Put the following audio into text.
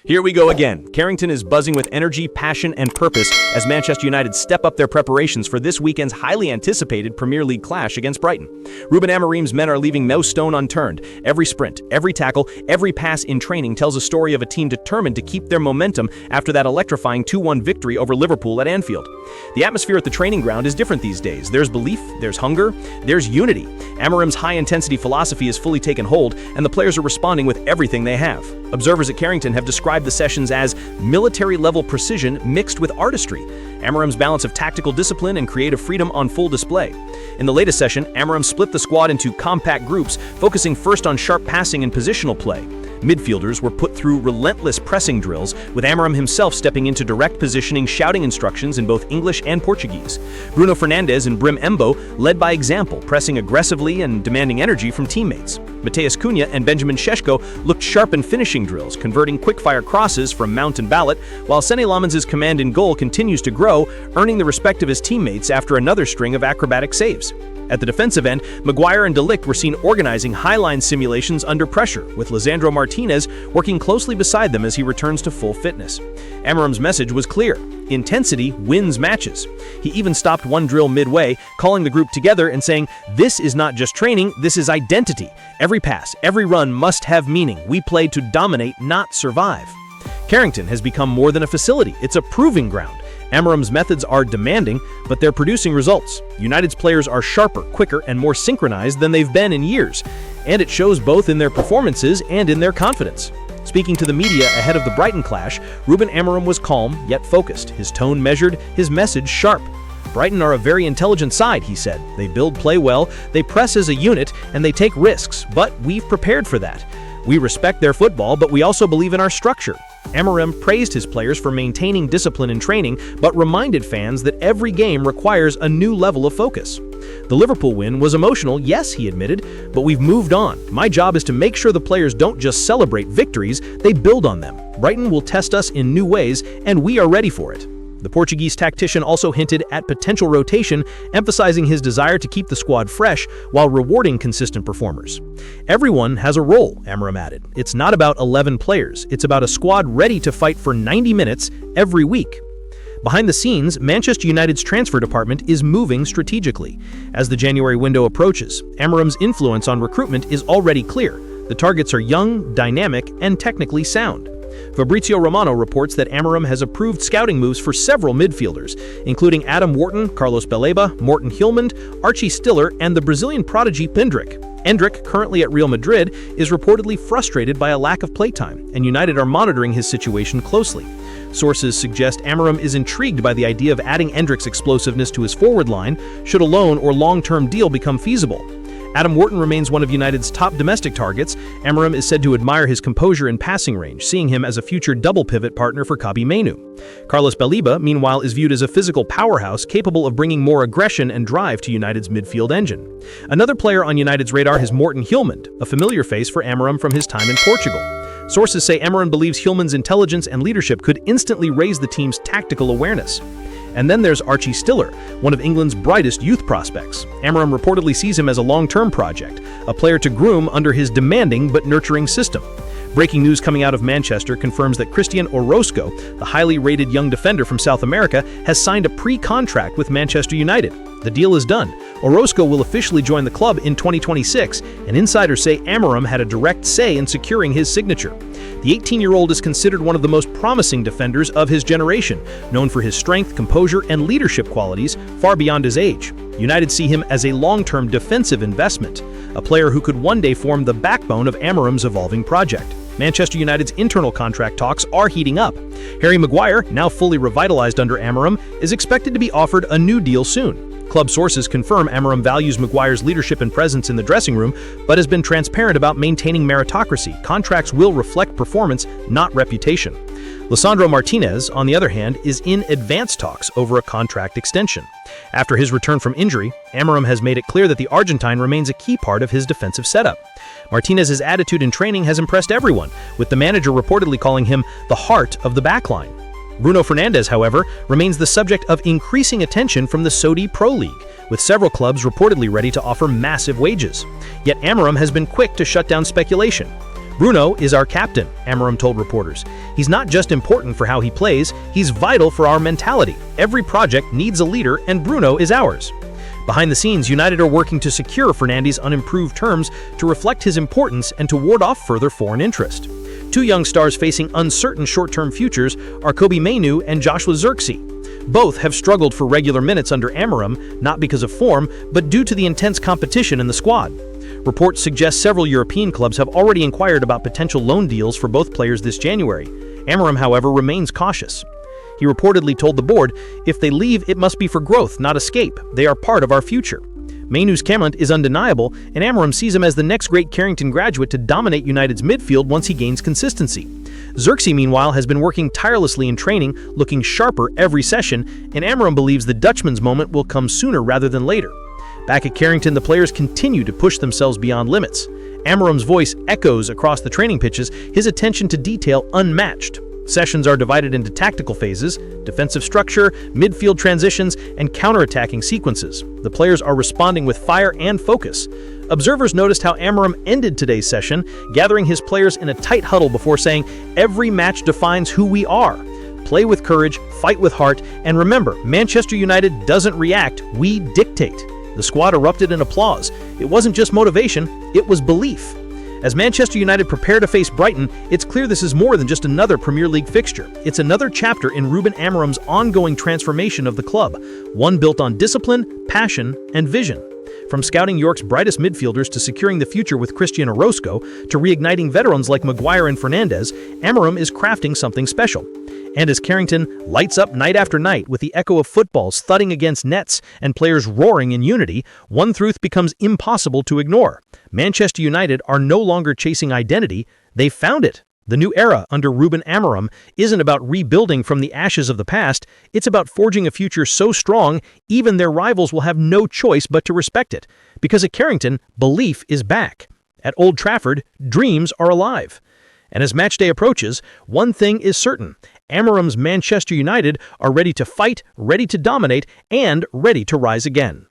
Here we go again. Carrington is buzzing with energy, passion, and purpose as Manchester United step up their preparations for this weekend's highly anticipated Premier League clash against Brighton. Rúben Amorim's men are leaving no stone unturned. Every sprint, every tackle, every pass in training tells a story of a team determined to keep their momentum after that electrifying 2-1 victory over Liverpool at Anfield. The atmosphere at the training ground is different these days. There's belief, there's hunger, there's unity. Amorim's high-intensity philosophy has fully taken hold, and the players are responding with everything they have. Observers at Carrington have described the sessions as military-level precision mixed with artistry. Amorim's balance of tactical discipline and creative freedom on full display. In the latest session, Amorim split the squad into compact groups, focusing first on sharp passing and positional play. Midfielders were put through relentless pressing drills, with Amorim himself stepping into direct positioning, shouting instructions in both English and Portuguese. Bruno Fernandes and Brighton led by example, pressing aggressively and demanding energy from teammates. Matheus Cunha and Benjamin Sesko looked sharp in finishing drills, converting quick-fire crosses from Mount and Ballet, while Senne Lammens' command in goal continues to grow, earning the respect of his teammates after another string of acrobatic saves. At the defensive end, Maguire and De Ligt were seen organizing high-line simulations under pressure, with Lisandro Martinez working closely beside them as he returns to full fitness. Amorim's message was clear: intensity wins matches. He even stopped one drill midway, calling the group together and saying, "This is not just training, this is identity. Every pass, every run must have meaning. We play to dominate, not survive." Carrington has become more than a facility, it's a proving ground. Amorim's methods are demanding, but they're producing results. United's players are sharper, quicker, and more synchronized than they've been in years, and it shows both in their performances and in their confidence. Speaking to the media ahead of the Brighton clash, Rúben Amorim was calm, yet focused, his tone measured, his message sharp. "Brighton are a very intelligent side," he said. "They build play well, they press as a unit, and they take risks, but we've prepared for that. We respect their football, but we also believe in our structure." Amorim praised his players for maintaining discipline in training, but reminded fans that every game requires a new level of focus. The Liverpool win was emotional, yes, he admitted, but we've moved on. My job is to make sure the players don't just celebrate victories, they build on them. Brighton will test us in new ways, and we are ready for it. The Portuguese tactician also hinted at potential rotation, emphasizing his desire to keep the squad fresh while rewarding consistent performers. "Everyone has a role," Amorim added. "It's not about 11 players, it's about a squad ready to fight for 90 minutes every week." Behind the scenes, Manchester United's transfer department is moving strategically. As the January window approaches, Amorim's influence on recruitment is already clear. The targets are young, dynamic, and technically sound. Fabrizio Romano reports that Amorim has approved scouting moves for several midfielders, including Wharton, Carlos Baleba, Hjulmand, Archie Stiller, and the Brazilian prodigy Endrick. Endrick, currently at Real Madrid, is reportedly frustrated by a lack of playtime, and United are monitoring his situation closely. Sources suggest Amorim is intrigued by the idea of adding Endrick's explosiveness to his forward line should a loan or long-term deal become feasible. Wharton remains one of United's top domestic targets. Amorim is said to admire his composure and passing range, seeing him as a future double pivot partner for Mainoo. Carlos Baleba, meanwhile, is viewed as a physical powerhouse capable of bringing more aggression and drive to United's midfield engine. Another player on United's radar is Hjulmand, a familiar face for Amorim from his time in Portugal. Sources say Amorim believes Hjulmand's intelligence and leadership could instantly raise the team's tactical awareness. And then there's Archie Stiller, one of England's brightest youth prospects. Amorim reportedly sees him as a long-term project, a player to groom under his demanding but nurturing system. Breaking news coming out of Manchester confirms that Cristian Orosco, the highly rated young defender from South America, has signed a pre-contract with Manchester United. The deal is done. Orosco will officially join the club in 2026, and insiders say Amorim had a direct say in securing his signature. The 18-year-old is considered one of the most promising defenders of his generation, known for his strength, composure, and leadership qualities far beyond his age. United see him as a long-term defensive investment, a player who could one day form the backbone of Amorim's evolving project. Manchester United's internal contract talks are heating up. Harry Maguire, now fully revitalized under Amorim, is expected to be offered a new deal soon. Club sources confirm Amorim values Maguire's leadership and presence in the dressing room, but has been transparent about maintaining meritocracy. Contracts will reflect performance, not reputation. Lisandro Martinez, on the other hand, is in advanced talks over a contract extension. After his return from injury, Amorim has made it clear that the Argentine remains a key part of his defensive setup. Martinez's attitude in training has impressed everyone, with the manager reportedly calling him the heart of the backline. Bruno Fernandes, however, remains the subject of increasing attention from the Saudi Pro League, with several clubs reportedly ready to offer massive wages. Yet Amorim has been quick to shut down speculation. "Bruno is our captain," Amorim told reporters. "He's not just important for how he plays, he's vital for our mentality. Every project needs a leader, and Bruno is ours." Behind the scenes, United are working to secure Fernandes on improved terms to reflect his importance and to ward off further foreign interest. Two young stars facing uncertain short-term futures are Mainoo and Joshua Zirkzee. Both have struggled for regular minutes under Amorim, not because of form, but due to the intense competition in the squad. Reports suggest several European clubs have already inquired about potential loan deals for both players this January. Amorim, however, remains cautious. He reportedly told the board, "If they leave, it must be for growth, not escape. They are part of our future." Mainoo's talent is undeniable, and Amorim sees him as the next great Carrington graduate to dominate United's midfield once he gains consistency. Zirkzee, meanwhile, has been working tirelessly in training, looking sharper every session, and Amorim believes the Dutchman's moment will come sooner rather than later. Back at Carrington, the players continue to push themselves beyond limits. Amorim's voice echoes across the training pitches, his attention to detail unmatched. Sessions are divided into tactical phases, defensive structure, midfield transitions, and counter-attacking sequences. The players are responding with fire and focus. Observers noticed how Amorim ended today's session, gathering his players in a tight huddle before saying, "Every match defines who we are. Play with courage, fight with heart, and remember, Manchester United doesn't react, we dictate." The squad erupted in applause. It wasn't just motivation, it was belief. As Manchester United prepare to face Brighton, it's clear this is more than just another Premier League fixture. It's another chapter in Rúben Amorim's ongoing transformation of the club, one built on discipline, passion, and vision. From scouting York's brightest midfielders to securing the future with Cristian Orosco to reigniting veterans like Maguire and Fernandes, Amorim is crafting something special. And as Carrington lights up night after night with the echo of footballs thudding against nets and players roaring in unity, one truth becomes impossible to ignore. Manchester United are no longer chasing identity, they've found it. The new era under Rúben Amorim isn't about rebuilding from the ashes of the past, it's about forging a future so strong even their rivals will have no choice but to respect it. Because at Carrington, belief is back. At Old Trafford, dreams are alive. And as matchday approaches, one thing is certain. Amorim's Manchester United are ready to fight, ready to dominate, and ready to rise again.